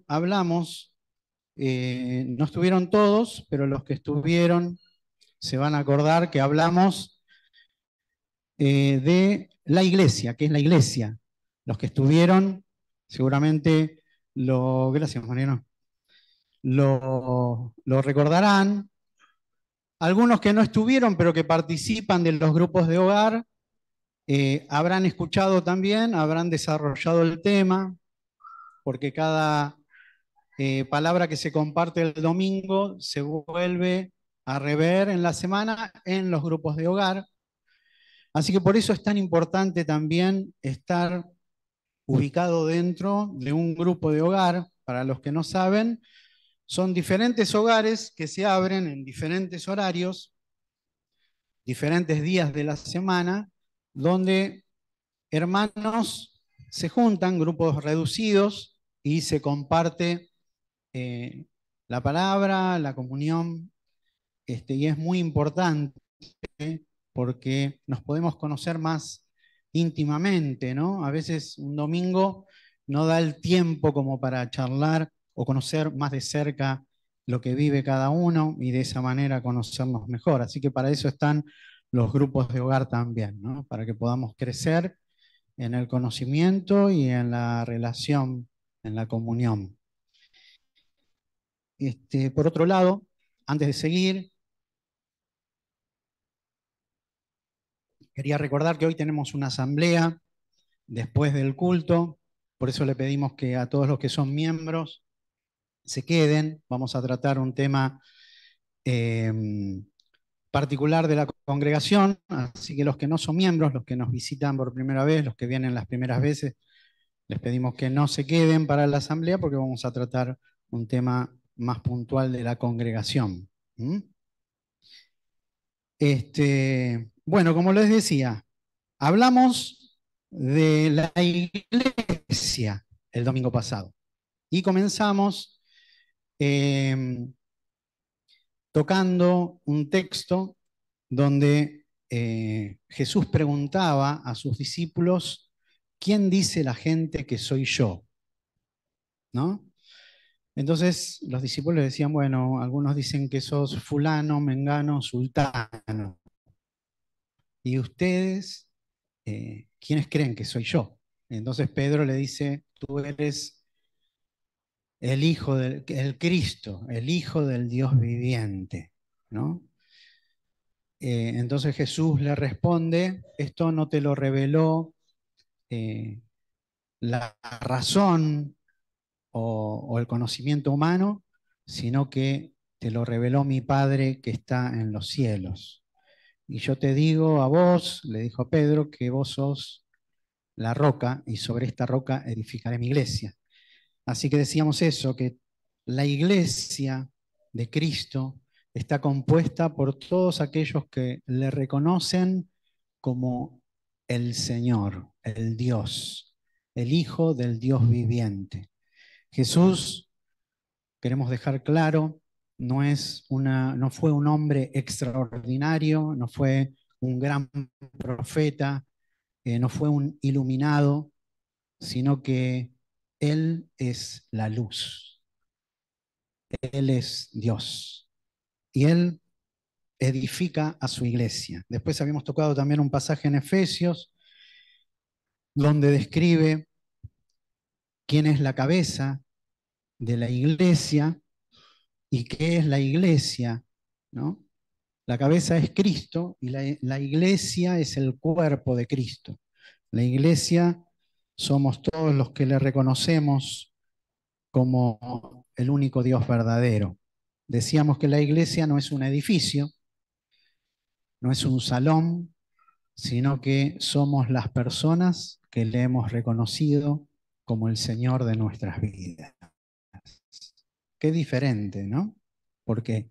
hablamos, no estuvieron todos, pero los que estuvieron se van a acordar que hablamos de la iglesia, que es la iglesia. Los que estuvieron seguramente gracias Mariano, lo recordarán. Algunos que no estuvieron, pero que participan de los grupos de hogar, habrán escuchado también, habrán desarrollado el tema, porque cada palabra que se comparte el domingo se vuelve a rever en la semana en los grupos de hogar. Así que por eso es tan importante también estar ubicado dentro de un grupo de hogar. Para los que no saben, son diferentes hogares que se abren en diferentes horarios, diferentes días de la semana, donde hermanos se juntan, grupos reducidos, y se comparte la palabra, la comunión, y es muy importante porque nos podemos conocer más íntimamente, ¿no? A veces un domingo no da el tiempo como para charlar o conocer más de cerca lo que vive cada uno y de esa manera conocernos mejor. Así que para eso están los grupos de hogar también, ¿no? Para que podamos crecer en el conocimiento y en la relación, en la comunión. Por otro lado, antes de seguir, quería recordar que hoy tenemos una asamblea después del culto, por eso le pedimos que a todos los que son miembros se queden. Vamos a tratar un tema particular de la congregación, así que los que no son miembros, los que nos visitan por primera vez, los que vienen las primeras veces, les pedimos que no se queden para la asamblea porque vamos a tratar un tema más puntual de la congregación. Bueno, como les decía, hablamos de la iglesia el domingo pasado y comenzamos tocando un texto donde Jesús preguntaba a sus discípulos: ¿quién dice la gente que soy yo? ¿No? Entonces los discípulos decían, bueno, algunos dicen que sos fulano, mengano, sultano. ¿Y ustedes, quiénes creen que soy yo? Entonces Pedro le dice, tú eres el Cristo, el Hijo del Dios viviente, ¿no? Entonces Jesús le responde, esto no te lo reveló la razón o el conocimiento humano, sino que te lo reveló mi Padre que está en los cielos. Y yo te digo a vos, le dijo Pedro, que vos sos la roca y sobre esta roca edificaré mi iglesia. Así que decíamos eso, que la iglesia de Cristo está compuesta por todos aquellos que le reconocen como el Señor, el Dios, el Hijo del Dios viviente. Jesús, queremos dejar claro, no fue un hombre extraordinario, no fue un gran profeta, no fue un iluminado, sino que Él es la luz. Él es Dios. Y Él edifica a su iglesia. Después habíamos tocado también un pasaje en Efesios, donde describe quién es la cabeza de la iglesia y qué es la iglesia, ¿no? La cabeza es Cristo y la iglesia es el cuerpo de Cristo. La iglesia somos todos los que le reconocemos como el único Dios verdadero. Decíamos que la iglesia no es un edificio, no es un salón, sino que somos las personas que le hemos reconocido como el Señor de nuestras vidas. Qué diferente, ¿no? Porque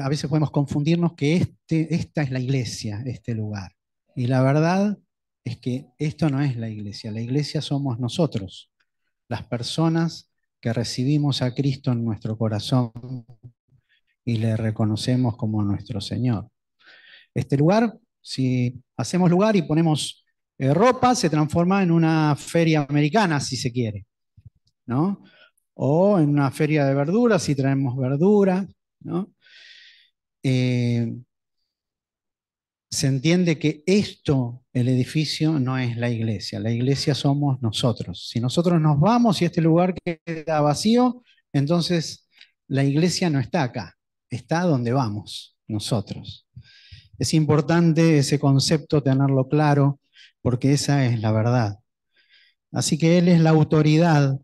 a veces podemos confundirnos que esta es la iglesia, este lugar. Y la verdad es que esto no es la iglesia somos nosotros, las personas que recibimos a Cristo en nuestro corazón y le reconocemos como nuestro Señor. Este lugar, si hacemos lugar y ponemos ropa, se transforma en una feria americana, si se quiere, ¿no? o en una feria de verduras si traemos verduras, ¿no? Eh, Se entiende que esto, el edificio, no es la iglesia somos nosotros. Si nosotros nos vamos y este lugar queda vacío, entonces la iglesia no está acá, está donde vamos nosotros. Es importante ese concepto tenerlo claro porque esa es la verdad. Así que Él es la autoridad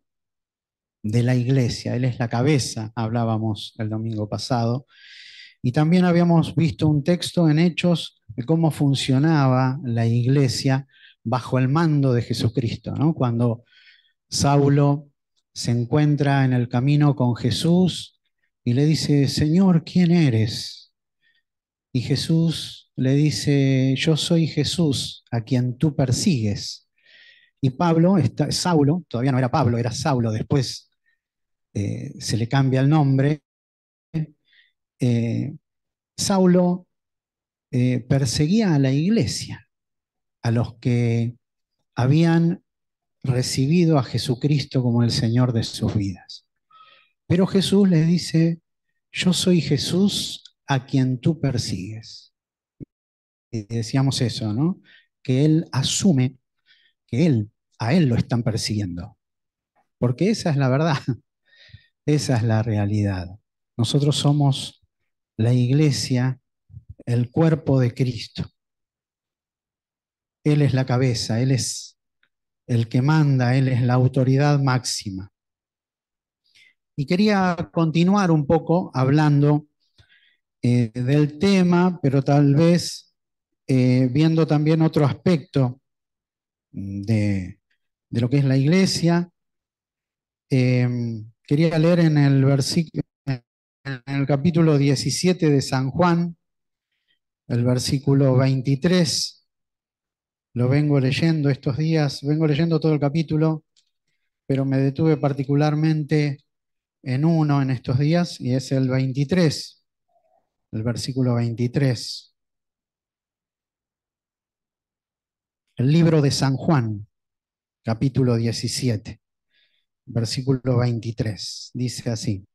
de la iglesia, Él es la cabeza, hablábamos el domingo pasado, y también habíamos visto un texto en Hechos de cómo funcionaba la iglesia bajo el mando de Jesucristo, ¿no? Cuando Saulo se encuentra en el camino con Jesús y le dice, Señor, ¿quién eres? Y Jesús le dice, yo soy Jesús a quien tú persigues. Y Saulo, todavía no era Pablo, era Saulo, después se le cambia el nombre. eh, Saulo perseguía a la iglesia, a los que habían recibido a Jesucristo como el Señor de sus vidas. Pero Jesús les dice, yo soy Jesús a quien tú persigues. Y decíamos eso, ¿no? Que Él asume que a Él lo están persiguiendo. Porque esa es la verdad, esa es la realidad. Nosotros somos la iglesia, el cuerpo de Cristo. Él es la cabeza, Él es el que manda, Él es la autoridad máxima. Y quería continuar un poco hablando del tema, pero tal vez viendo también otro aspecto de lo que es la iglesia. Quería leer en en el capítulo 17 de San Juan, el versículo 23. Lo vengo leyendo estos días, vengo leyendo todo el capítulo, pero me detuve particularmente en uno en estos días, y es el 23, el versículo 23. El libro de San Juan, capítulo 17, versículo 23. Dice así.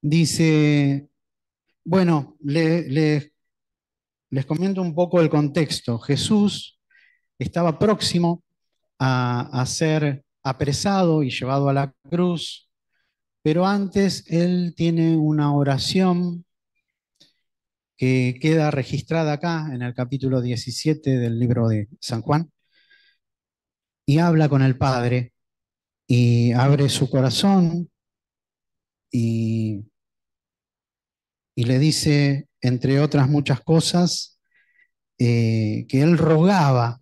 Dice, bueno, les comento un poco el contexto. Jesús estaba próximo a ser apresado y llevado a la cruz, pero antes él tiene una oración que queda registrada acá en el capítulo 17 del libro de San Juan, y habla con el Padre y abre su corazón y, y le dice, entre otras muchas cosas, que él rogaba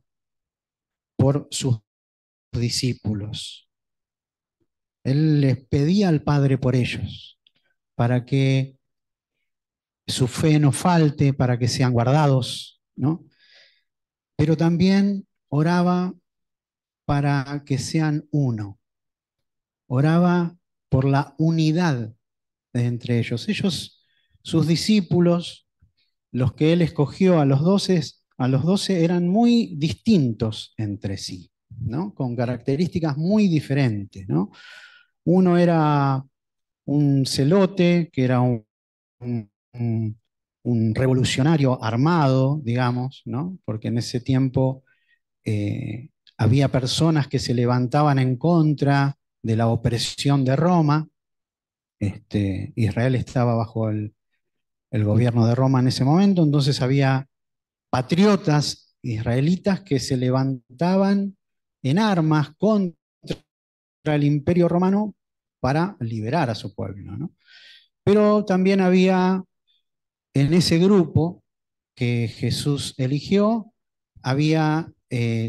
por sus discípulos. Él les pedía al Padre por ellos, para que su fe no falte, para que sean guardados, ¿no? Pero también oraba para que sean uno. Oraba por la unidad de entre ellos. Ellos, sus discípulos, los que él escogió a los 12 eran muy distintos entre sí, ¿no? Con características muy diferentes, ¿no? Uno era un celote, que era un- un revolucionario armado, digamos, ¿no? Porque en ese tiempo había personas que se levantaban en contra de la opresión de Roma. Israel estaba bajo el gobierno de Roma en ese momento, entonces había patriotas israelitas que se levantaban en armas contra el imperio romano para liberar a su pueblo, ¿no? Pero también había en ese grupo que Jesús eligió, había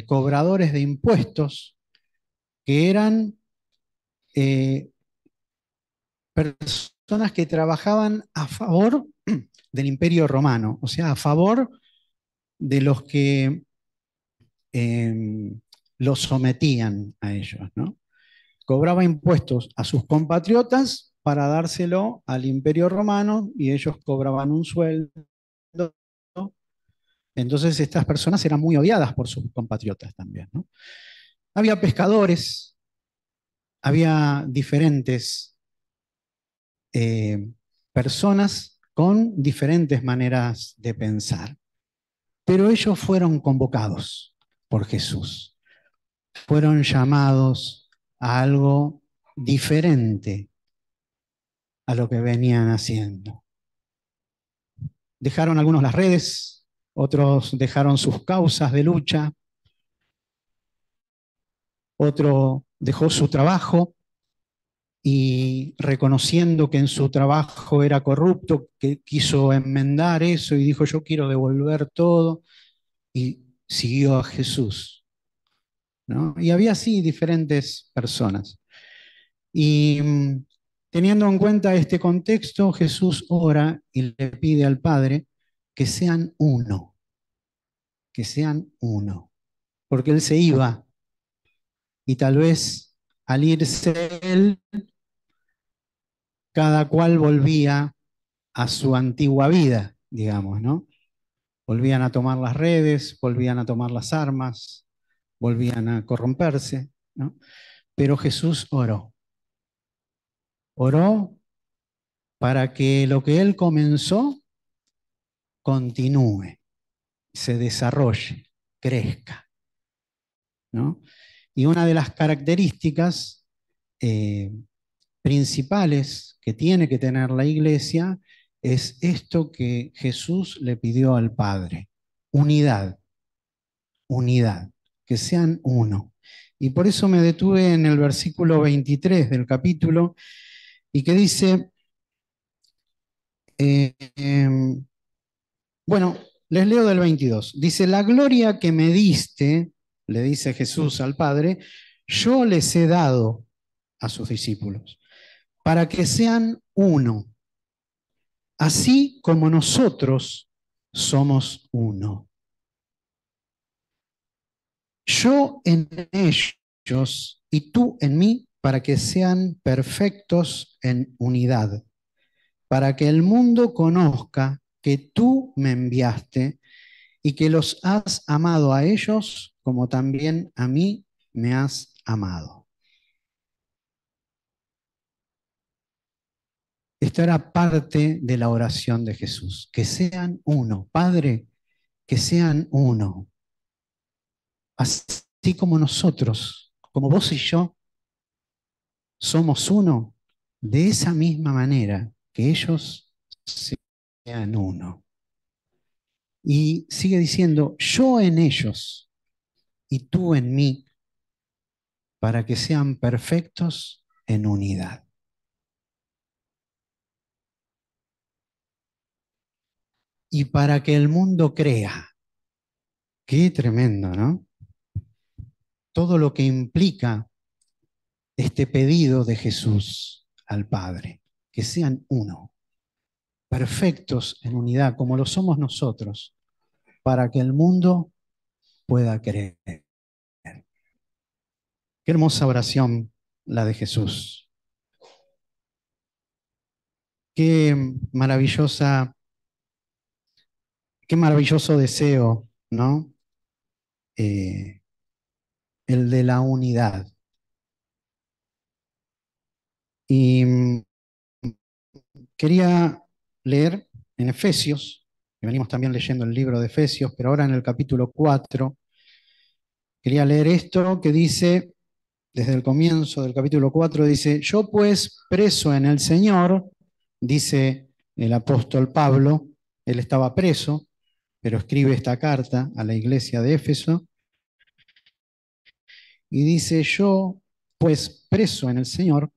cobradores de impuestos que eran eh, personas que trabajaban a favor del imperio romano, o sea, a favor de los que los sometían a ellos, ¿no? Cobraba impuestos a sus compatriotas para dárselo al imperio romano y ellos cobraban un sueldo. Entonces estas personas eran muy odiadas por sus compatriotas también, ¿no? Había pescadores, había diferentes personas con diferentes maneras de pensar, pero ellos fueron convocados por Jesús, fueron llamados a algo diferente a lo que venían haciendo. Dejaron algunos las redes, otros dejaron sus causas de lucha, otro dejó su trabajo y reconociendo que en su trabajo era corrupto, que quiso enmendar eso y dijo, yo quiero devolver todo, y siguió a Jesús, ¿no? Y había así diferentes personas. Y teniendo en cuenta este contexto, Jesús ora y le pide al Padre que sean uno, que sean uno, porque Él se iba y tal vez al irse Él, cada cual volvía a su antigua vida, digamos, ¿no? Volvían a tomar las redes, volvían a tomar las armas, volvían a corromperse, ¿no? Pero Jesús oró para que lo que Él comenzó continúe, se desarrolle, crezca, ¿no? Y una de las características eh, principales que tiene que tener la iglesia es esto que Jesús le pidió al Padre: unidad, unidad, que sean uno. Y por eso me detuve en el versículo 23 del capítulo y que dice, eh, eh, bueno, les leo del 22. Dice, la gloria que me diste, le dice Jesús al Padre, yo les he dado a sus discípulos, para que sean uno, así como nosotros somos uno. Yo en ellos y tú en mí, para que sean perfectos en unidad, para que el mundo conozca que tú me enviaste y que los has amado a ellos como también a mí me has amado. Esta era parte de la oración de Jesús, que sean uno. Padre, que sean uno. Así como nosotros, como vos y yo, somos uno, de esa misma manera que ellos sean uno. Y sigue diciendo, yo en ellos y tú en mí, para que sean perfectos en unidad. Y para que el mundo crea. Qué tremendo, ¿no? Todo lo que implica este pedido de Jesús al Padre, que sean uno, perfectos en unidad, como lo somos nosotros, para que el mundo pueda creer. Qué hermosa oración la de Jesús. Qué maravillosa, qué maravilloso deseo, ¿no? Eh, el de la unidad. Y quería leer en Efesios, que venimos también leyendo el libro de Efesios, pero ahora en el capítulo 4, quería leer esto que dice, desde el comienzo del capítulo 4, dice, yo pues preso en el Señor, dice el apóstol Pablo, él estaba preso, pero escribe esta carta a la iglesia de Éfeso, y dice, yo pues preso en el Señor,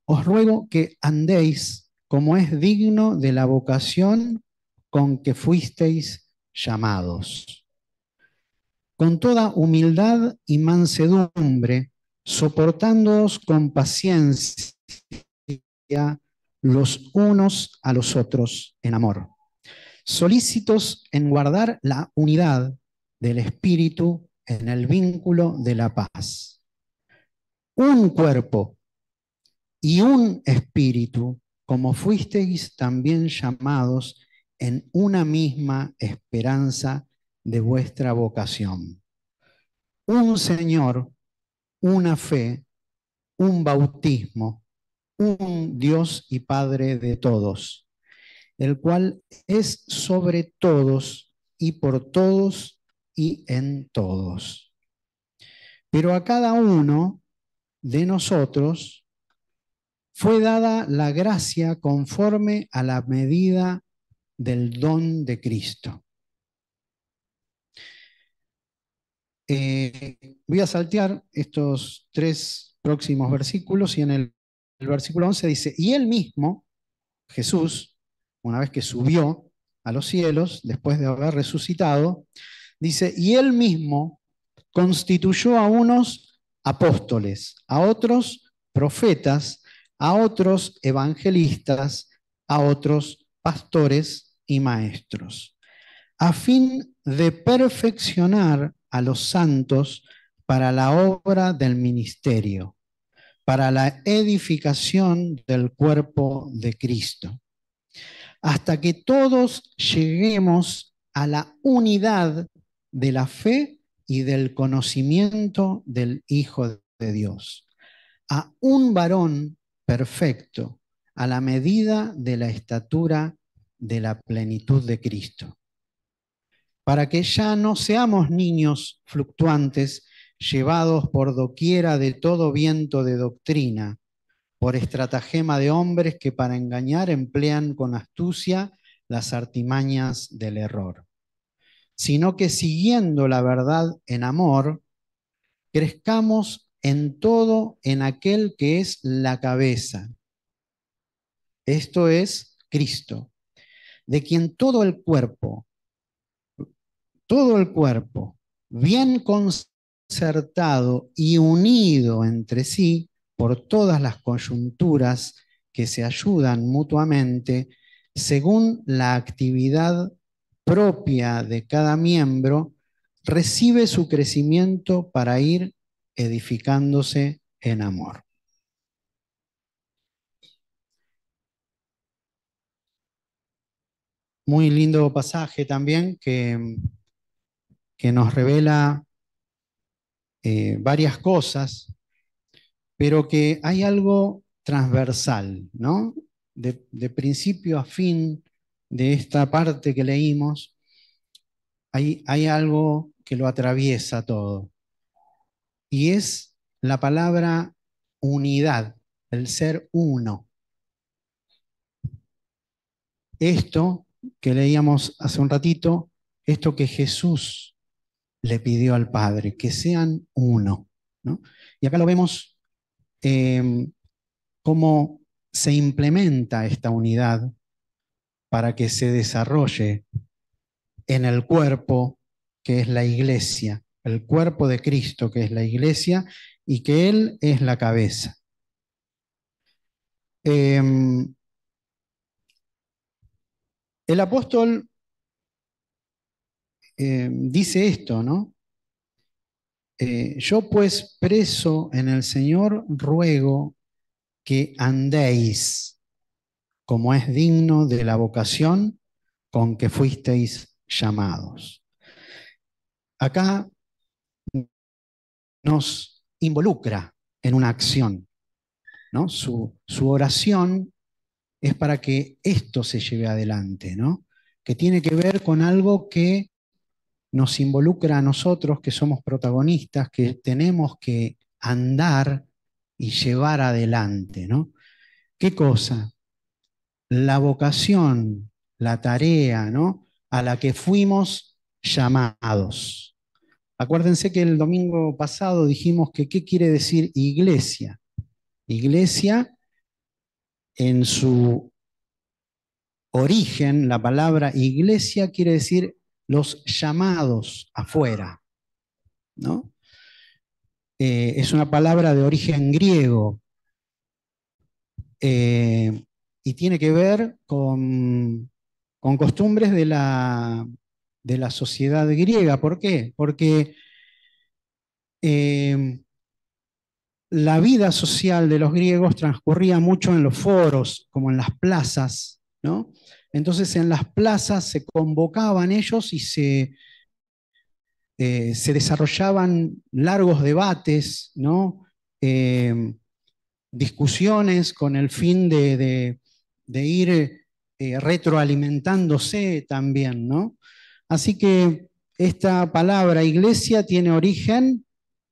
os ruego que andéis como es digno de la vocación con que fuisteis llamados, con toda humildad y mansedumbre, soportándoos con paciencia los unos a los otros en amor, solícitos en guardar la unidad del Espíritu en el vínculo de la paz. Un cuerpo y un espíritu, como fuisteis también llamados en una misma esperanza de vuestra vocación. Un Señor, una fe, un bautismo, un Dios y Padre de todos, el cual es sobre todos y por todos y en todos. Pero a cada uno de nosotros fue dada la gracia conforme a la medida del don de Cristo. Voy a saltear estos 3 próximos versículos y en el versículo 11 dice, y él mismo, Jesús, una vez que subió a los cielos, después de haber resucitado, dice, y él mismo constituyó a unos apóstoles, a otros profetas, a otros evangelistas, a otros pastores y maestros, a fin de perfeccionar a los santos para la obra del ministerio, para la edificación del cuerpo de Cristo, hasta que todos lleguemos a la unidad de la fe y del conocimiento del Hijo de Dios, a un varón perfecto, a la medida de la estatura de la plenitud de Cristo, para que ya no seamos niños fluctuantes, llevados por doquiera de todo viento de doctrina, por estratagema de hombres que para engañar emplean con astucia las artimañas del error, sino que siguiendo la verdad en amor, crezcamos en todo en aquel que es la cabeza. Esto es Cristo, de quien todo el cuerpo, bien concertado y unido entre sí por todas las coyunturas que se ayudan mutuamente, según la actividad propia de cada miembro, recibe su crecimiento para ir edificándose en amor. Muy lindo pasaje también que nos revela varias cosas, pero que hay algo transversal, ¿no? De principio a fin de esta parte que leímos, hay algo que lo atraviesa todo, y es la palabra unidad, el ser uno. Esto que leíamos hace un ratito, esto que Jesús le pidió al Padre, que sean uno, ¿no? Y acá lo vemos cómo se implementa esta unidad para que se desarrolle en el cuerpo que es la iglesia, el cuerpo de Cristo que es la iglesia y que Él es la cabeza. El apóstol dice esto, ¿no? Yo pues preso en el Señor ruego que andéis como es digno de la vocación con que fuisteis llamados. Acá nos involucra en una acción, ¿no? Su oración es para que esto se lleve adelante, ¿no? Que tiene que ver con algo que nos involucra a nosotros, que somos protagonistas, que tenemos que andar y llevar adelante, ¿no? ¿Qué cosa? La vocación, la tarea, ¿no? A la que fuimos llamados. Acuérdense que el domingo pasado dijimos que ¿qué quiere decir iglesia? Iglesia, en su origen, la palabra iglesia quiere decir los llamados afuera, ¿no? Es una palabra de origen griego y tiene que ver con costumbres de la sociedad griega. ¿Por qué? Porque la vida social de los griegos transcurría mucho en los foros, como en las plazas, ¿no? Entonces en las plazas se convocaban ellos y se desarrollaban largos debates, ¿no? discusiones con el fin de ir retroalimentándose también, ¿no? Así que esta palabra iglesia tiene origen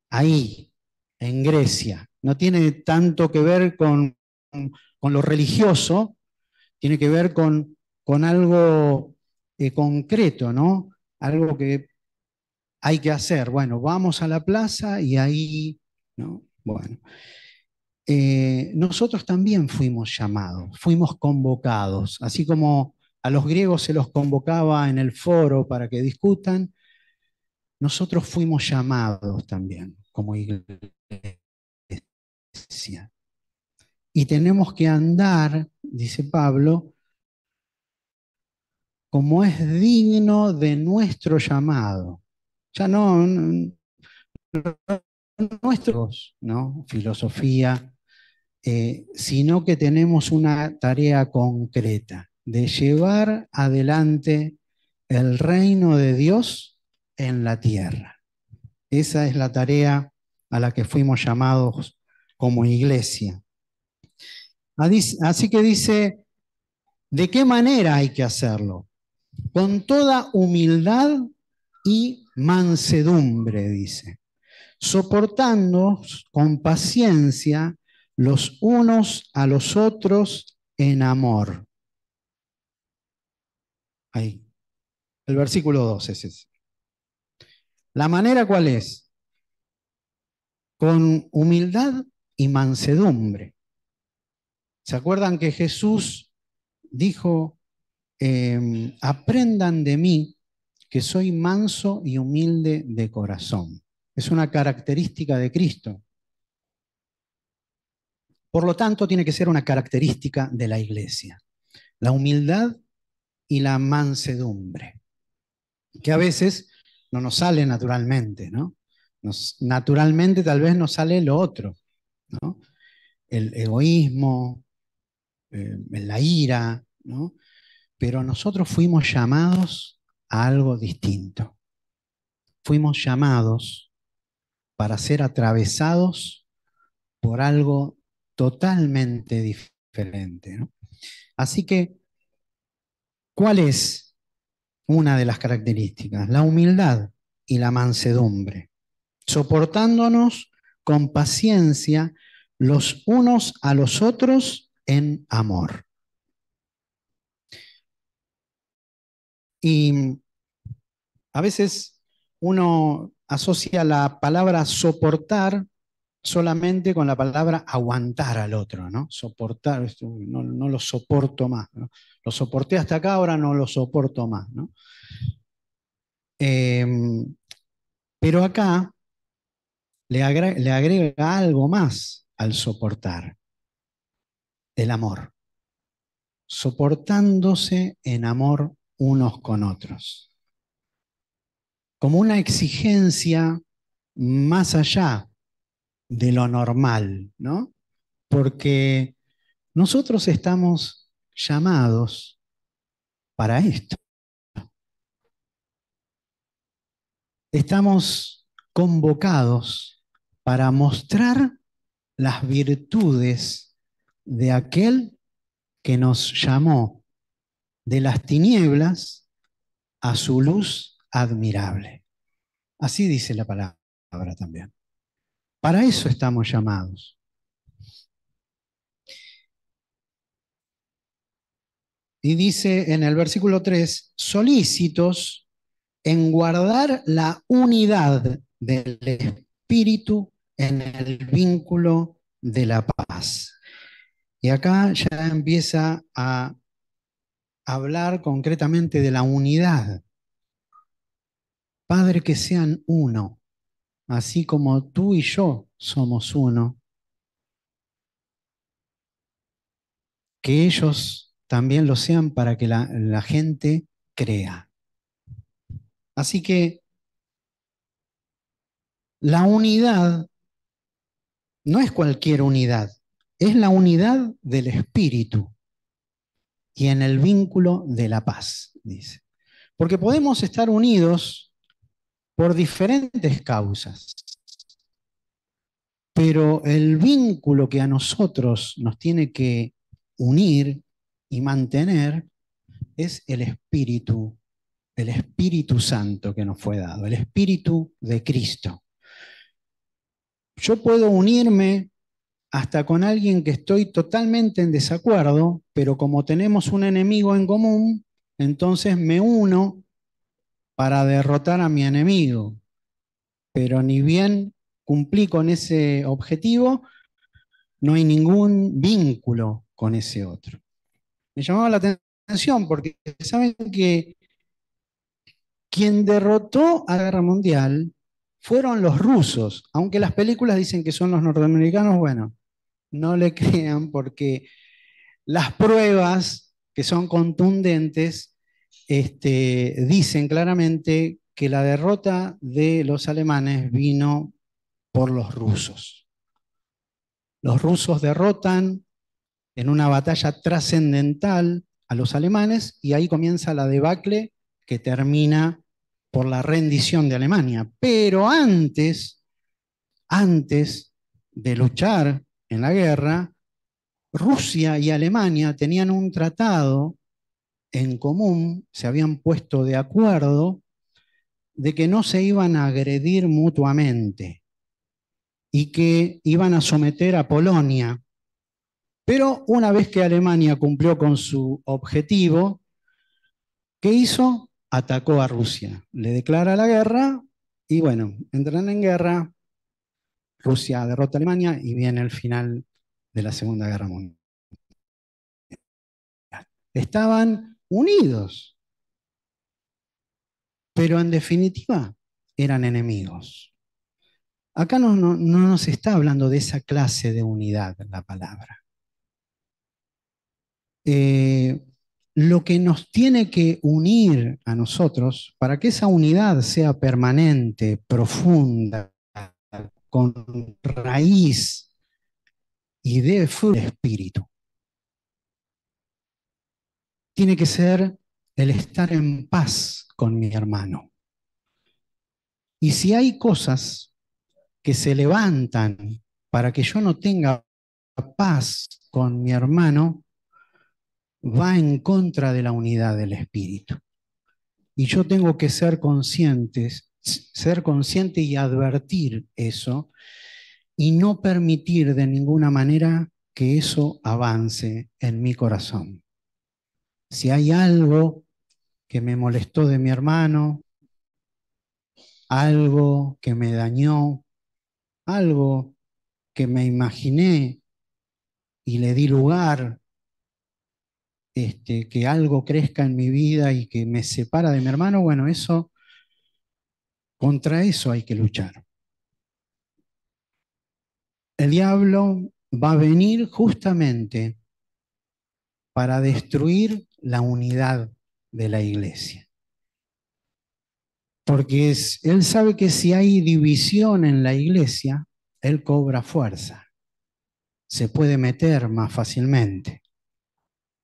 ahí, en Grecia. No tiene tanto que ver con lo religioso, tiene que ver con algo concreto, ¿no? Algo que hay que hacer. Bueno, vamos a la plaza y ahí, ¿no? Bueno, nosotros también fuimos llamados, fuimos convocados, así como a los griegos se los convocaba en el foro para que discutan, nosotros fuimos llamados también como iglesia. Y tenemos que andar, dice Pablo, como es digno de nuestro llamado. Ya no nuestros, ¿no? Filosofía, sino que tenemos una tarea concreta de llevar adelante el reino de Dios en la tierra. Esa es la tarea a la que fuimos llamados como iglesia. Así que dice, ¿de qué manera hay que hacerlo? Con toda humildad y mansedumbre, dice, soportando con paciencia los unos a los otros en amor. Ahí, el versículo 2 es ese. ¿La manera cuál es? Con humildad y mansedumbre. ¿Se acuerdan que Jesús dijo, aprendan de mí, que soy manso y humilde de corazón? Es una característica de Cristo. Por lo tanto, tiene que ser una característica de la iglesia. La humildad y la mansedumbre, que a veces no nos sale naturalmente, ¿no? Naturalmente tal vez nos sale lo otro, ¿no? El egoísmo, la ira, ¿no? Pero nosotros fuimos llamados a algo distinto. Fuimos llamados para ser atravesados por algo totalmente diferente, ¿no? Así que, ¿cuál es una de las características? La humildad y la mansedumbre, soportándonos con paciencia los unos a los otros en amor. Y a veces uno asocia la palabra soportar solamente con la palabra aguantar al otro, ¿no? Soportar, no lo soporto más, ¿no? Lo soporté hasta acá, ahora no lo soporto más, ¿no? Pero acá le agrega algo más al soportar, el amor, soportándose en amor unos con otros, como una exigencia más allá de lo normal, ¿no? Porque nosotros estamos llamados para esto. Estamos convocados para mostrar las virtudes de aquel que nos llamó de las tinieblas a su luz admirable. Así dice la palabra también. Para eso estamos llamados. Y dice en el versículo 3, solícitos en guardar la unidad del espíritu en el vínculo de la paz. Y acá ya empieza a hablar concretamente de la unidad. Padre, que sean uno, así como tú y yo somos uno, que ellos también lo sean para que la gente crea. Así que la unidad no es cualquier unidad, es la unidad del espíritu y en el vínculo de la paz, dice. Porque podemos estar unidos por diferentes causas. pero el vínculo que a nosotros nos tiene que unir y mantener es el Espíritu Santo que nos fue dado, el Espíritu de Cristo. Yo puedo unirme hasta con alguien que estoy totalmente en desacuerdo, pero como tenemos un enemigo en común, entonces me uno para derrotar a mi enemigo. Pero ni bien cumplí con ese objetivo, no hay ningún vínculo con ese otro. Me llamaba la atención porque saben que quien derrotó a la Guerra Mundial fueron los rusos, aunque las películas dicen que son los norteamericanos, bueno, no le crean porque las pruebas que son contundentes dicen claramente que la derrota de los alemanes vino por los rusos. Los rusos derrotan en una batalla trascendental a los alemanes y ahí comienza la debacle que termina por la rendición de Alemania. Pero antes de luchar en la guerra, Rusia y Alemania tenían un tratado en común, se habían puesto de acuerdo de que no se iban a agredir mutuamente y que iban a someter a Polonia. Pero una vez que Alemania cumplió con su objetivo, ¿qué hizo? Atacó a Rusia, le declara la guerra y bueno, entran en guerra, Rusia derrota a Alemania y viene el final de la Segunda Guerra Mundial. Estaban unidos, pero en definitiva eran enemigos. Acá no nos está hablando de esa clase de unidad la palabra. Eh, lo que nos tiene que unir a nosotros para que esa unidad sea permanente, profunda, con raíz y dé fruto del espíritu, tiene que ser el estar en paz con mi hermano. Y si hay cosas que se levantan para que yo no tenga paz con mi hermano, va en contra de la unidad del espíritu. Y yo tengo que ser consciente y advertir eso y no permitir de ninguna manera que eso avance en mi corazón. Si hay algo que me molestó de mi hermano, algo que me dañó, algo que me imaginé y le di lugar, que algo crezca en mi vida y que me separa de mi hermano, bueno, contra eso hay que luchar. El diablo va a venir justamente para destruir la unidad de la iglesia. Porque él sabe que si hay división en la iglesia, él cobra fuerza, se puede meter más fácilmente.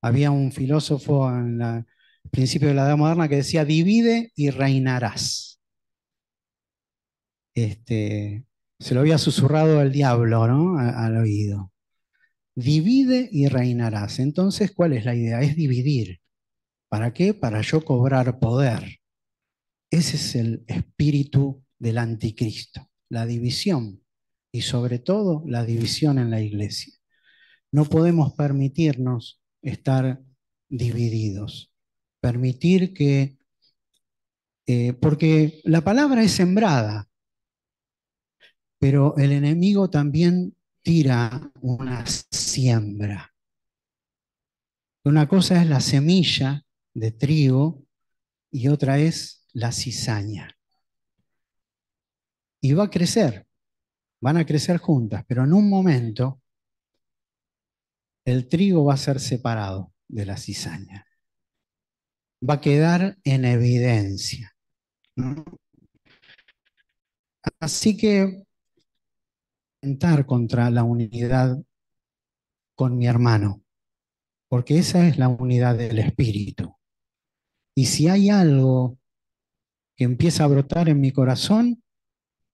Había un filósofo en el principio de la Edad Moderna que decía, divide y reinarás. Se lo había susurrado el diablo, ¿no? Al oído. Divide y reinarás. Entonces, ¿cuál es la idea? Es dividir. ¿Para qué? Para yo cobrar poder. Ese es el espíritu del anticristo, la división y sobre todo la división en la iglesia. No podemos permitirnos estar divididos, permitir que, porque la palabra es sembrada, pero el enemigo también tira una siembra. Una cosa es la semilla de trigo y otra es la cizaña. Y va a crecer, van a crecer juntas, pero en un momento el trigo va a ser separado de la cizaña. Va a quedar en evidencia, ¿no? Así que intentar contra la unidad con mi hermano, porque esa es la unidad del espíritu. Y si hay algo que empieza a brotar en mi corazón,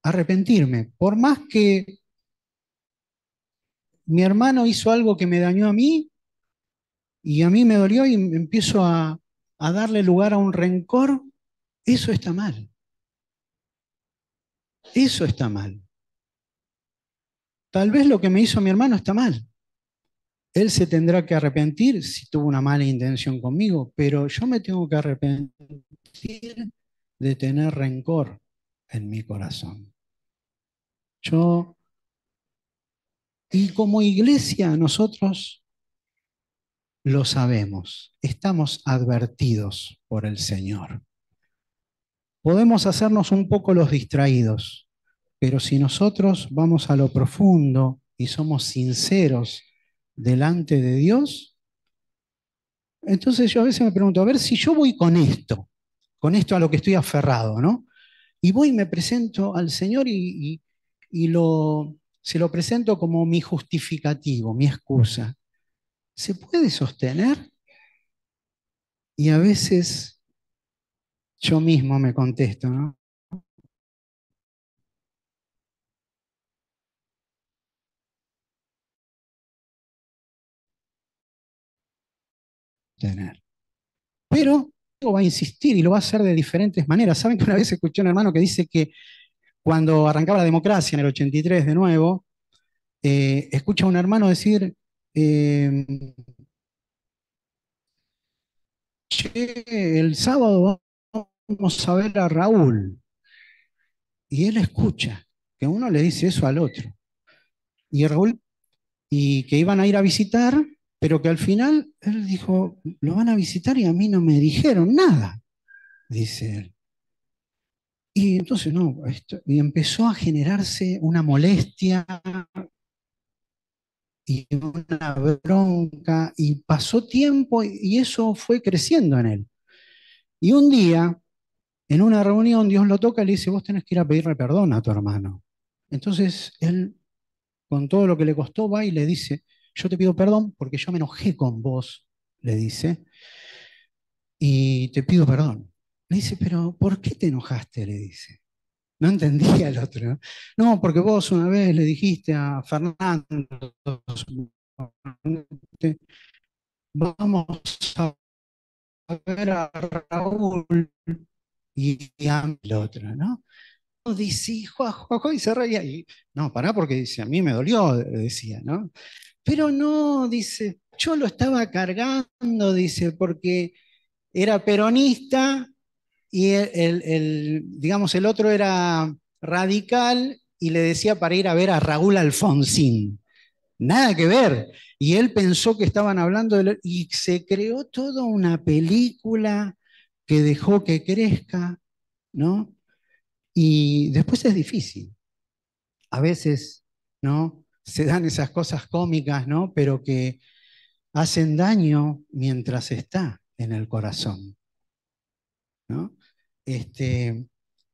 arrepentirme, por más que mi hermano hizo algo que me dañó a mí y a mí me dolió y empiezo a darle lugar a un rencor, eso está mal. Eso está mal. Tal vez lo que me hizo mi hermano está mal. Él se tendrá que arrepentir si tuvo una mala intención conmigo, pero yo me tengo que arrepentir de tener rencor en mi corazón. Yo, y como iglesia, nosotros lo sabemos, estamos advertidos por el Señor. Podemos hacernos un poco los distraídos, pero si nosotros vamos a lo profundo y somos sinceros delante de Dios, entonces yo a veces me pregunto, a ver si yo voy con esto a lo que estoy aferrado, ¿no? Y voy y me presento al Señor y se lo presento como mi justificativo, mi excusa. ¿Se puede sostener? Y a veces yo mismo me contesto, ¿no? Tener. Pero va a insistir y lo va a hacer de diferentes maneras. ¿Saben que una vez escuché a un hermano que dice que cuando arrancaba la democracia en el 83 de nuevo, escucha a un hermano decir, eh, che, el sábado vamos a ver a Raúl. Y él escucha que uno le dice eso al otro. Y Raúl, y que iban a ir a visitar, pero que al final él dijo, lo van a visitar y a mí no me dijeron nada, dice él. Y entonces no, y empezó a generarse una molestia y una bronca, y pasó tiempo y eso fue creciendo en él. Y un día, en una reunión, Dios lo toca y le dice, vos tenés que ir a pedirle perdón a tu hermano. Entonces él, con todo lo que le costó, va y le dice, yo te pido perdón porque yo me enojé con vos, le dice, y te pido perdón. Le dice, pero ¿por qué te enojaste? Le dice. No entendía el otro. No, porque vos una vez le dijiste a Fernando, vamos a ver a Raúl y a el otro, ¿no? Dice, y se reía. Y, no, pará, porque dice, a mí me dolió, decía, ¿no? Pero no, dice, yo lo estaba cargando, dice, porque era peronista y digamos, el otro era radical y le decía para ir a ver a Raúl Alfonsín. Nada que ver. Y él pensó que estaban hablando y se creó toda una película que dejó que crezca, ¿no? Y después es difícil. A veces, ¿no? Se dan esas cosas cómicas, ¿no? Pero que hacen daño mientras está en el corazón, ¿no? Este,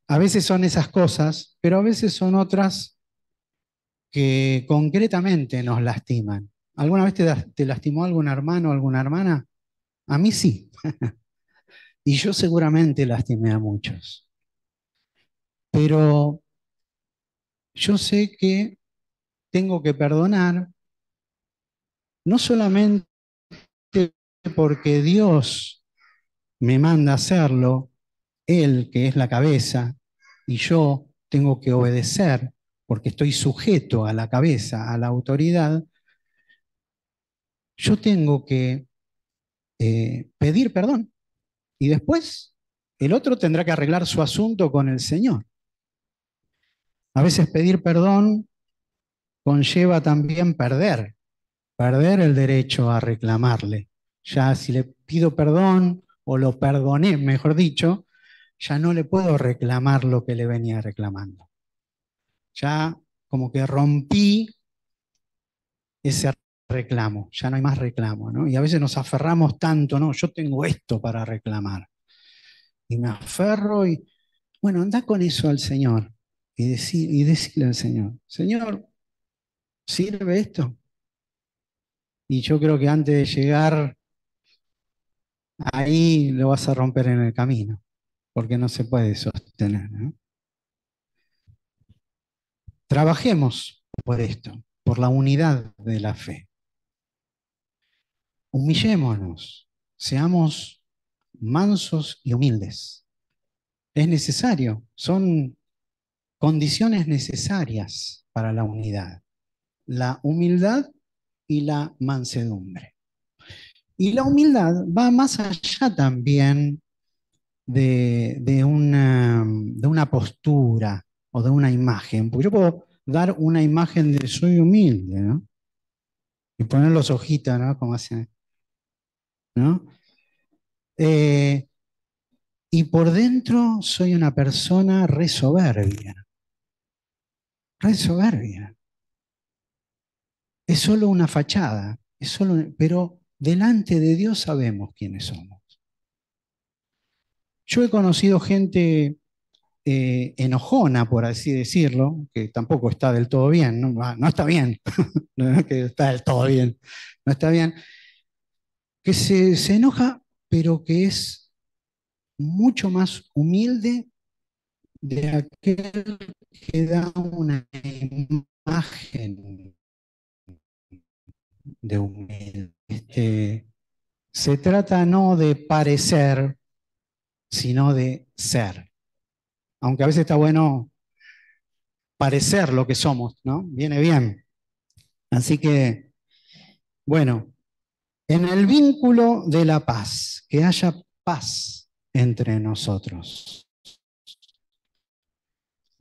a veces son esas cosas, pero a veces son otras que concretamente nos lastiman. ¿Alguna vez te lastimó algún hermano o alguna hermana? A mí sí, y yo seguramente lastimé a muchos. Pero yo sé que tengo que perdonar, no solamente porque Dios me manda a hacerlo, Él que es la cabeza, y yo tengo que obedecer porque estoy sujeto a la cabeza, a la autoridad, yo tengo que pedir perdón. Y después el otro tendrá que arreglar su asunto con el Señor. A veces pedir perdón conlleva también perder el derecho a reclamarle. Ya si le pido perdón o lo perdoné, mejor dicho, ya no le puedo reclamar lo que le venía reclamando. Ya como que rompí ese reclamo, ya no hay más reclamo, ¿no? Y a veces nos aferramos tanto, ¿no? Yo tengo esto para reclamar. Y me aferro y, bueno, anda con eso al Señor y decirle al Señor, Señor, ¿sirve esto? Y yo creo que antes de llegar ahí lo vas a romper en el camino, porque no se puede sostener, ¿no? Trabajemos por esto. por la unidad de la fe. Humillémonos, seamos mansos y humildes. Es necesario, son condiciones necesarias para la unidad, la humildad y la mansedumbre. Y la humildad va más allá también de una postura o de una imagen, porque yo puedo dar una imagen de soy humilde, ¿no? Y poner los ojitos, ¿no? Como hacen, ¿no? Eh, y por dentro soy una persona re soberbia, re soberbia. Es solo una fachada, pero delante de Dios sabemos quiénes somos. Yo he conocido gente enojona, por así decirlo, que tampoco está del todo bien, no, no está bien, no es que está del todo bien, no está bien, que se enoja, pero que es mucho más humilde de aquel que da una imagen de humilde. Se trata no de parecer, sino de ser. Aunque a veces está bueno parecer lo que somos, ¿no? Viene bien. Así que, bueno, en el vínculo de la paz, que haya paz entre nosotros.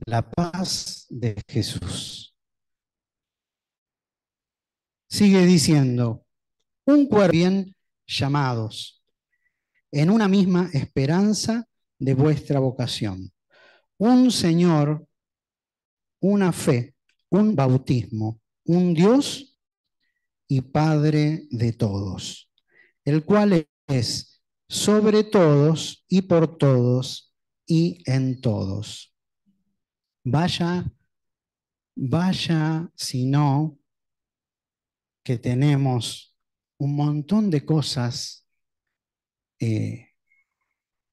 La paz de Jesús. Sigue diciendo, un cuerpo bien llamados, en una misma esperanza de vuestra vocación. Un Señor, una fe, un bautismo, un Dios y Padre de todos, el cual es sobre todos y por todos y en todos. Vaya, vaya, si no, que tenemos un montón de cosas eh,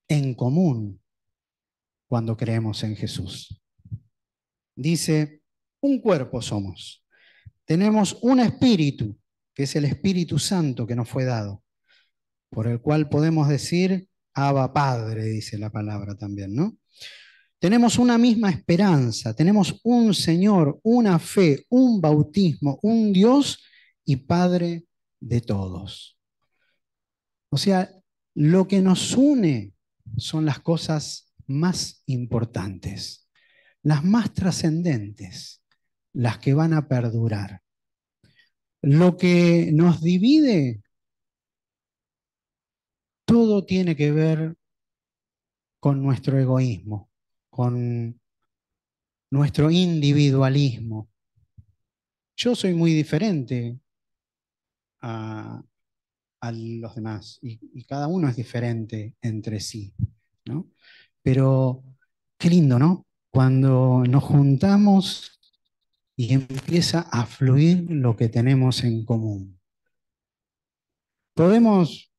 en común cuando creemos en Jesús. Dice, un cuerpo somos. Tenemos un espíritu, que es el Espíritu Santo que nos fue dado, por el cual podemos decir, Abba Padre, dice la palabra también, ¿no? Tenemos una misma esperanza, tenemos un Señor, una fe, un bautismo, un Dios y Padre de todos. O sea, lo que nos une son las cosas más importantes, las más trascendentes, las que van a perdurar. Lo que nos divide, todo tiene que ver con nuestro egoísmo, con nuestro individualismo. Yo soy muy diferente a, a los demás y cada uno es diferente entre sí, ¿no? Pero qué lindo, ¿no? Cuando nos juntamos y empieza a fluir lo que tenemos en común.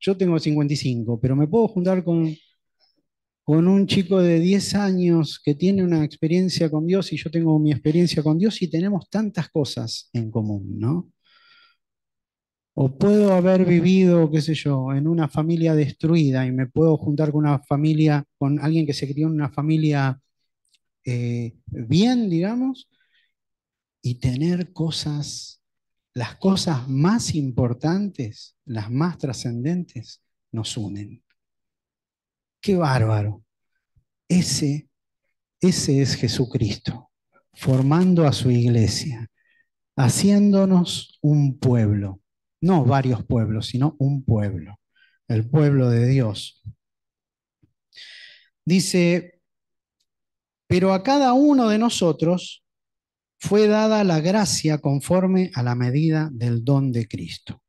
Yo tengo 55, pero me puedo juntar con un chico de 10 años que tiene una experiencia con Dios y yo tengo mi experiencia con Dios y tenemos tantas cosas en común, ¿no? O puedo haber vivido, qué sé yo, en una familia destruida y me puedo juntar con una familia, con alguien que se crió en una familia bien, digamos, y tener cosas, las cosas más importantes, las más trascendentes, nos unen. Qué bárbaro. Ese, ese es Jesucristo, formando a su iglesia, haciéndonos un pueblo, no varios pueblos, sino un pueblo, el pueblo de Dios. Dice, pero a cada uno de nosotros fue dada la gracia conforme a la medida del don de Cristo.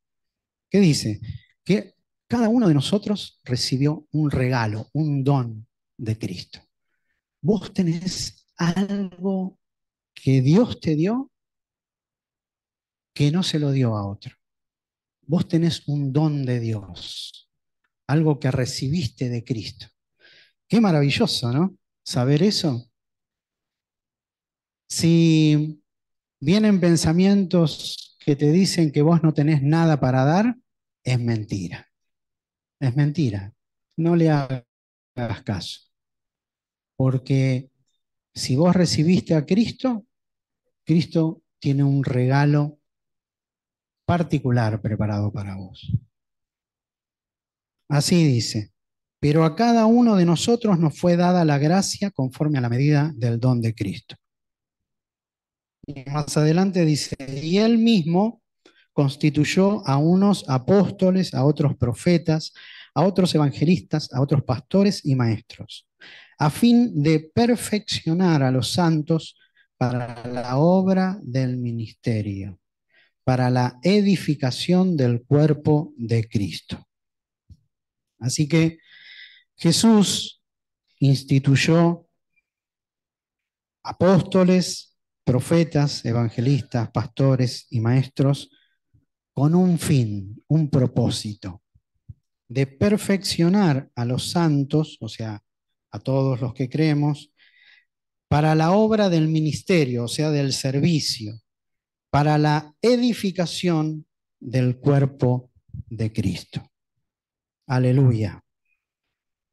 ¿Qué dice? Que cada uno de nosotros recibió un regalo, un don de Cristo. Vos tenés algo que Dios te dio que no se lo dio a otro. Vos tenés un don de Dios, algo que recibiste de Cristo. Qué maravilloso, ¿no? Saber eso. Si vienen pensamientos que te dicen que vos no tenés nada para dar, es mentira. Es mentira. No le hagas caso. Porque si vos recibiste a Cristo, Cristo tiene un regalo particular preparado para vos. Así dice, pero a cada uno de nosotros nos fue dada la gracia conforme a la medida del don de Cristo. Y más adelante dice, y él mismo constituyó a unos apóstoles, a otros profetas, a otros evangelistas, a otros pastores y maestros, a fin de perfeccionar a los santos para la obra del ministerio, para la edificación del cuerpo de Cristo. Así que Jesús instituyó apóstoles, profetas, evangelistas, pastores y maestros con un fin, un propósito, de perfeccionar a los santos, o sea, a todos los que creemos, para la obra del ministerio, o sea, del servicio, para la edificación del cuerpo de Cristo. Aleluya,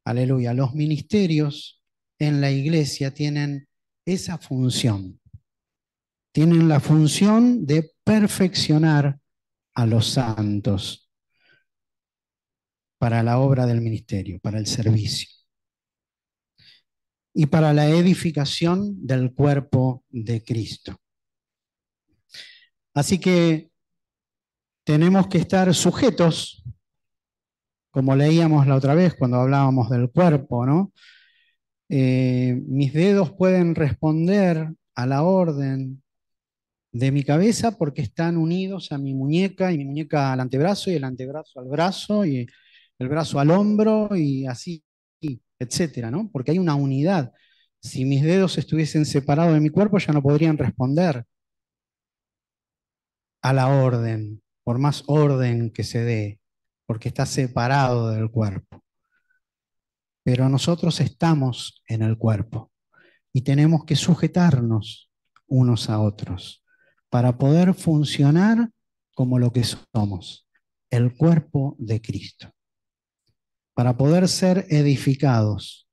aleluya. Los ministerios en la iglesia tienen esa función. Tienen la función de perfeccionar a los santos para la obra del ministerio, para el servicio y para la edificación del cuerpo de Cristo. Así que tenemos que estar sujetos, como leíamos la otra vez cuando hablábamos del cuerpo, ¿no? Mis dedos pueden responder a la orden de mi cabeza porque están unidos a mi muñeca y mi muñeca al antebrazo y el antebrazo al brazo y el brazo al hombro y así, etcétera, ¿no? Porque hay una unidad. Si mis dedos estuviesen separados de mi cuerpo ya no podrían responder a la orden, por más orden que se dé, porque está separado del cuerpo. Pero nosotros estamos en el cuerpo y tenemos que sujetarnos unos a otros para poder funcionar como lo que somos, el cuerpo de Cristo, para poder ser edificados.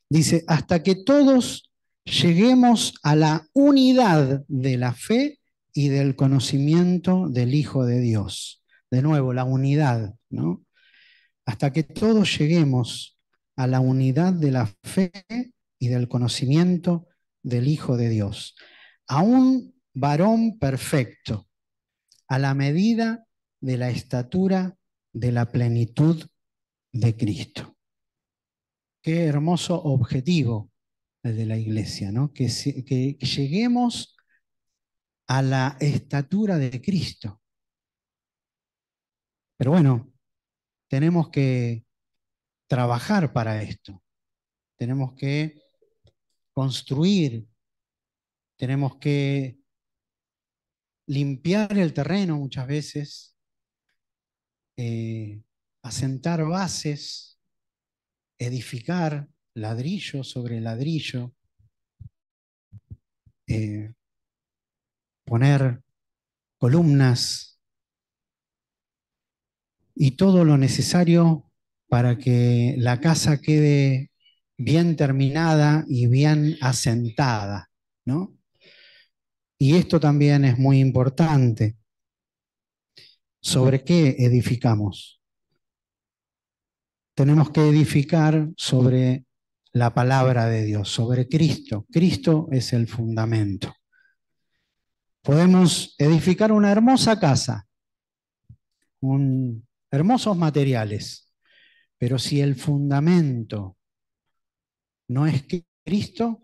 Dice, hasta que todos lleguemos a la unidad de la fe y del conocimiento del Hijo de Dios. De nuevo, la unidad, ¿no? Hasta que todos lleguemos a la unidad de la fe y del conocimiento del Hijo de Dios, a un varón perfecto, a la medida de la estatura de la plenitud de Cristo. Qué hermoso objetivo el de la iglesia, ¿no? Que lleguemos a la estatura de Cristo. Pero bueno, tenemos que trabajar para esto. Tenemos que construir, tenemos que limpiar el terreno muchas veces, asentar bases, edificar ladrillo sobre ladrillo, eh, poner columnas y todo lo necesario para que la casa quede bien terminada y bien asentada, ¿no? Y esto también es muy importante. ¿Sobre qué edificamos? Tenemos que edificar sobre la palabra de Dios, sobre Cristo. Cristo es el fundamento. Podemos edificar una hermosa casa, hermosos materiales, pero si el fundamento no es Cristo,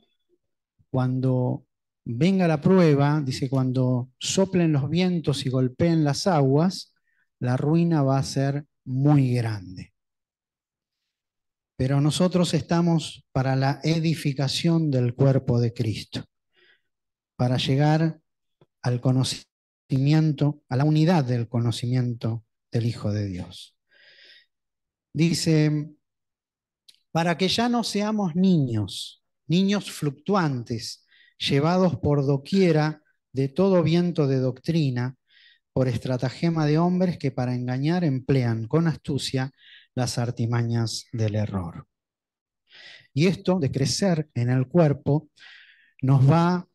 cuando venga la prueba, dice, cuando soplen los vientos y golpeen las aguas, la ruina va a ser muy grande. Pero nosotros estamos para la edificación del cuerpo de Cristo, para llegar al conocimiento, a la unidad del conocimiento del Hijo de Dios. Dice, para que ya no seamos niños, niños fluctuantes, llevados por doquiera de todo viento de doctrina, por estratagema de hombres que para engañar emplean con astucia las artimañas del error. Y esto de crecer en el cuerpo nos va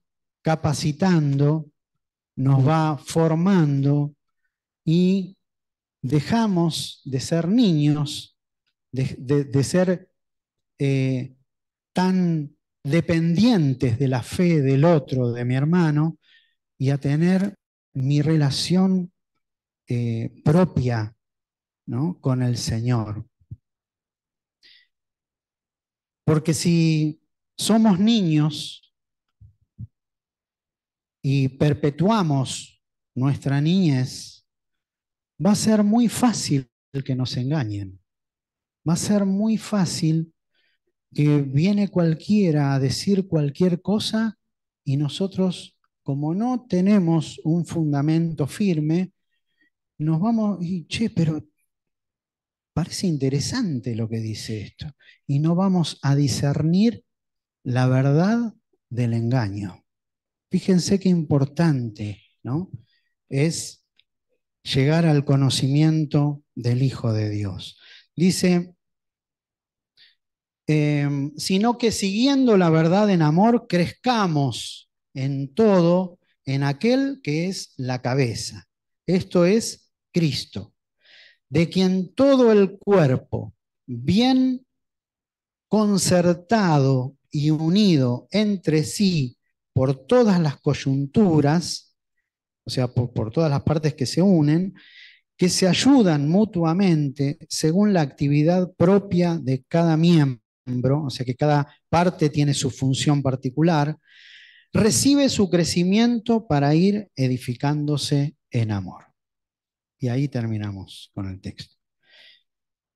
capacitando, nos va formando y dejamos de ser niños, de ser tan dependientes de la fe del otro, de mi hermano, y a tener mi relación propia, ¿no?, con el Señor. Porque si somos niños y perpetuamos nuestra niñez, va a ser muy fácil que nos engañen. Va a ser muy fácil que viene cualquiera a decir cualquier cosa y nosotros, como no tenemos un fundamento firme, nos vamos y, che, pero parece interesante lo que dice esto. Y no vamos a discernir la verdad del engaño. Fíjense qué importante, ¿no?, es llegar al conocimiento del Hijo de Dios. Dice, sino que siguiendo la verdad en amor, crezcamos en todo en aquel que es la cabeza. Esto es Cristo, de quien todo el cuerpo, bien concertado y unido entre sí por todas las coyunturas, o sea, por todas las partes que se unen, que se ayudan mutuamente según la actividad propia de cada miembro, o sea que cada parte tiene su función particular, recibe su crecimiento para ir edificándose en amor. Y ahí terminamos con el texto.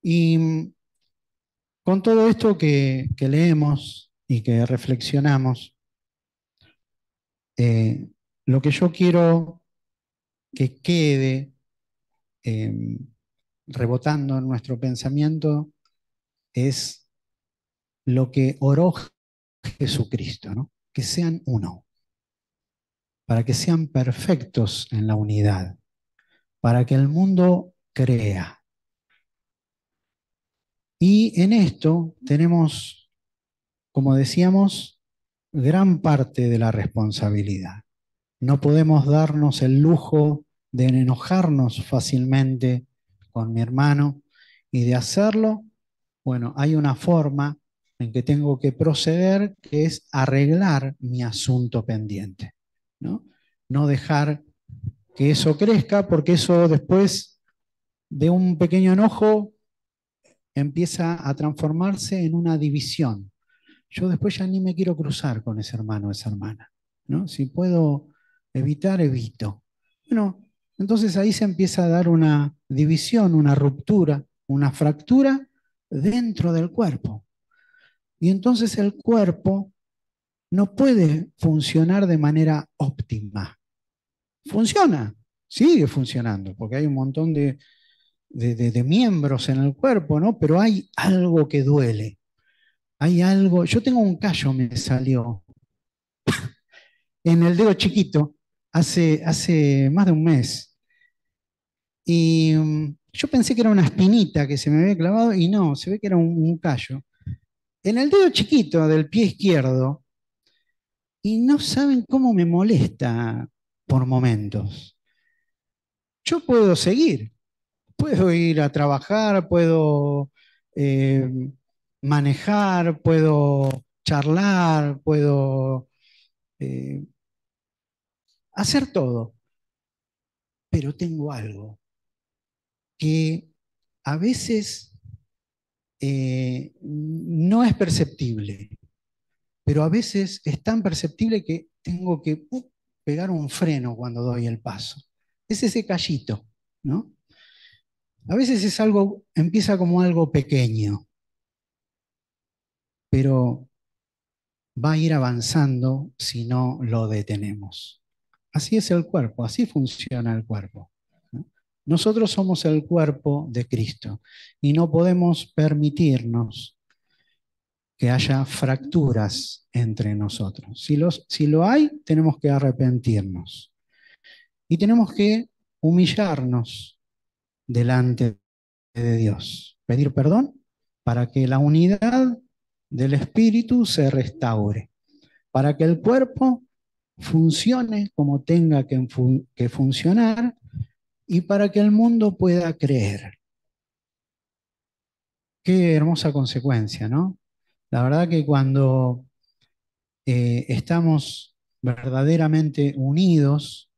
Y con todo esto que leemos y que reflexionamos, lo que yo quiero que quede eh, rebotando en nuestro pensamiento es lo que oró Jesucristo, ¿no? Que sean uno, para que sean perfectos en la unidad, para que el mundo crea. Y en esto tenemos, como decíamos, gran parte de la responsabilidad. No podemos darnos el lujo de enojarnos fácilmente con mi hermano y de hacerlo. Bueno, hay una forma en que tengo que proceder, que es arreglar mi asunto pendiente, ¿no? No dejar que eso crezca, porque eso después de un pequeño enojo empieza a transformarse en una división. Yo después ya ni me quiero cruzar con ese hermano o esa hermana, ¿no? Si puedo evitar, evito. Bueno, entonces ahí se empieza a dar una división, una ruptura, una fractura dentro del cuerpo. Y entonces el cuerpo no puede funcionar de manera óptima. Funciona, sigue funcionando, porque hay un montón de miembros en el cuerpo, ¿no? Pero hay algo que duele. Hay algo, yo tengo un callo, me salió en el dedo chiquito hace más de un mes. Y yo pensé que era una espinita que se me había clavado y no, se ve que era un callo. En el dedo chiquito del pie izquierdo, y no saben cómo me molesta por momentos. Yo puedo seguir, puedo ir a trabajar, puedo eh, manejar, puedo charlar, puedo eh, hacer todo, pero tengo algo que a veces no es perceptible, pero a veces es tan perceptible que tengo que pegar un freno cuando doy el paso. Es ese callito, ¿no? A veces es algo, empieza como algo pequeño, pero va a ir avanzando si no lo detenemos. Así es el cuerpo, así funciona el cuerpo, ¿no? Nosotros somos el cuerpo de Cristo y no podemos permitirnos que haya fracturas entre nosotros. Si lo hay, tenemos que arrepentirnos y tenemos que humillarnos delante de Dios, pedir perdón para que la unidad del espíritu se restaure, para que el cuerpo funcione como tenga que funcionar y para que el mundo pueda creer. Qué hermosa consecuencia, ¿no? La verdad que cuando estamos verdaderamente unidos,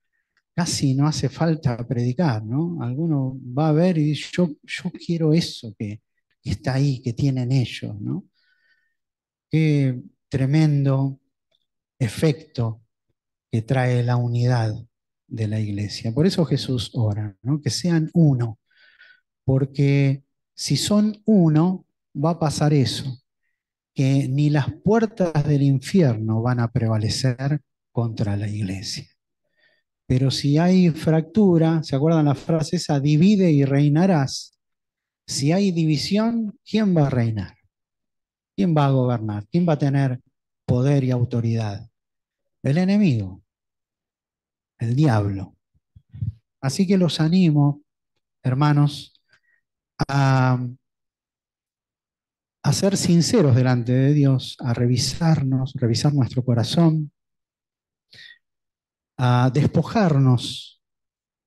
casi no hace falta predicar, ¿no? Alguno va a ver y dice, yo quiero eso que está ahí, que tienen ellos, ¿no? Qué tremendo efecto que trae la unidad de la iglesia. Por eso Jesús ora, ¿no? Que sean uno, porque si son uno, va a pasar eso, que ni las puertas del infierno van a prevalecer contra la iglesia. Pero si hay fractura, ¿se acuerdan la frase esa? Divide y reinarás. Si hay división, ¿quién va a reinar? ¿Quién va a gobernar? ¿Quién va a tener poder y autoridad? El enemigo, el diablo. Así que los animo, hermanos, a, a ser sinceros delante de Dios, a revisarnos, revisar nuestro corazón, a despojarnos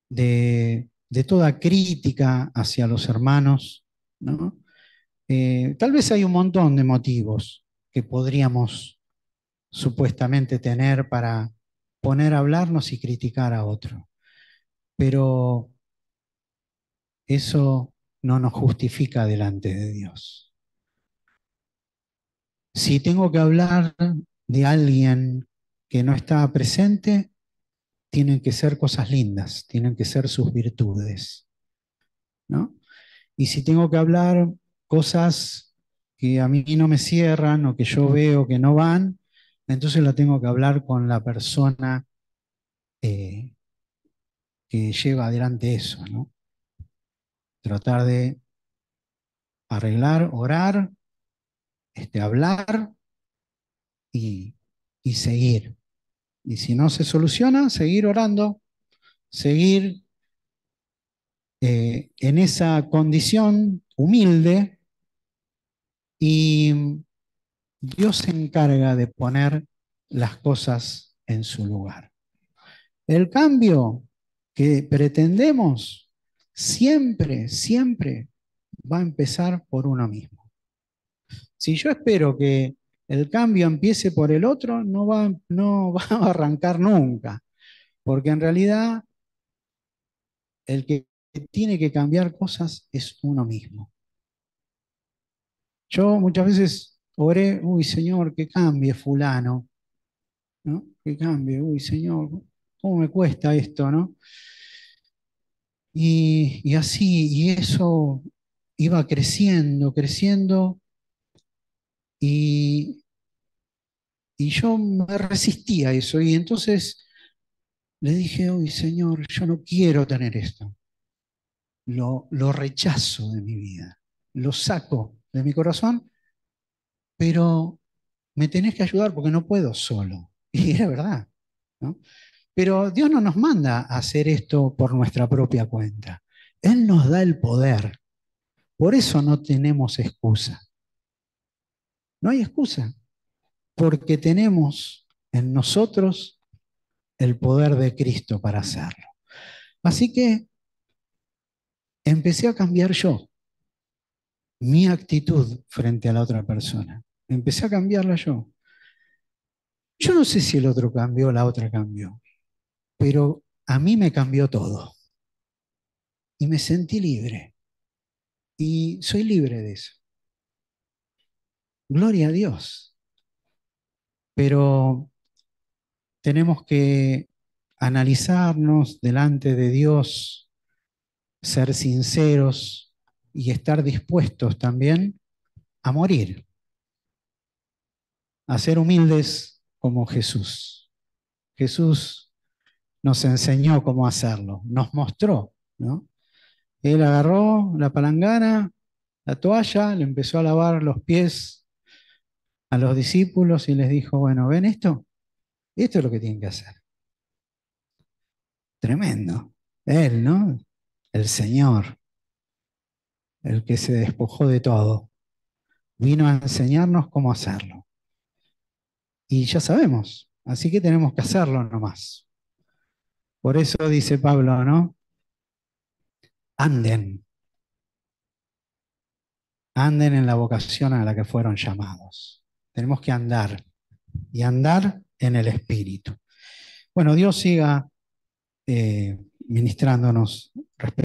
de toda crítica hacia los hermanos, ¿no? Tal vez hay un montón de motivos que podríamos supuestamente tener para poner a hablarnos y criticar a otro, pero eso no nos justifica delante de Dios. Si tengo que hablar de alguien que no está presente, tienen que ser cosas lindas, tienen que ser sus virtudes, ¿no? Y si tengo que hablar cosas que a mí no me cierran o que yo veo que no van, entonces la tengo que hablar con la persona eh, que lleva adelante eso, ¿no? Tratar de arreglar, orar, hablar y, y seguir. Y si no se soluciona, seguir orando, seguir en esa condición humilde y Dios se encarga de poner las cosas en su lugar. El cambio que pretendemos siempre, siempre va a empezar por uno mismo. Si yo espero que el cambio empiece por el otro, no va a arrancar nunca, porque en realidad el que tiene que cambiar cosas es uno mismo. Yo muchas veces oré, uy Señor, que cambie fulano, ¿no? Que cambie, uy Señor, ¿cómo me cuesta esto, no? Y así, y eso iba creciendo, creciendo, y, y yo me resistía a eso, y entonces le dije, uy Señor, yo no quiero tener esto, lo rechazo de mi vida, lo saco de mi corazón, pero me tenés que ayudar porque no puedo solo. Y era verdad, ¿no? Pero Dios no nos manda a hacer esto por nuestra propia cuenta. Él nos da el poder. Por eso no tenemos excusa. No hay excusa, porque tenemos en nosotros el poder de Cristo para hacerlo. Así que empecé a cambiar yo, mi actitud frente a la otra persona. Empecé a cambiarla yo. Yo no sé si el otro cambió, la otra cambió, pero a mí me cambió todo y me sentí libre y soy libre de eso. Gloria a Dios. Pero tenemos que analizarnos delante de Dios, ser sinceros y estar dispuestos también a morir, a ser humildes como Jesús. Jesús nos enseñó cómo hacerlo, nos mostró, ¿no? Él agarró la palangana, la toalla, le empezó a lavar los pies a los discípulos y les dijo, bueno, ¿ven esto? Esto es lo que tienen que hacer. Tremendo. Él, ¿no? El Señor, el que se despojó de todo, vino a enseñarnos cómo hacerlo. Y ya sabemos, así que tenemos que hacerlo nomás. Por eso dice Pablo, ¿no? Anden, anden en la vocación a la que fueron llamados. Tenemos que andar y andar en el Espíritu. Bueno, Dios siga ministrándonos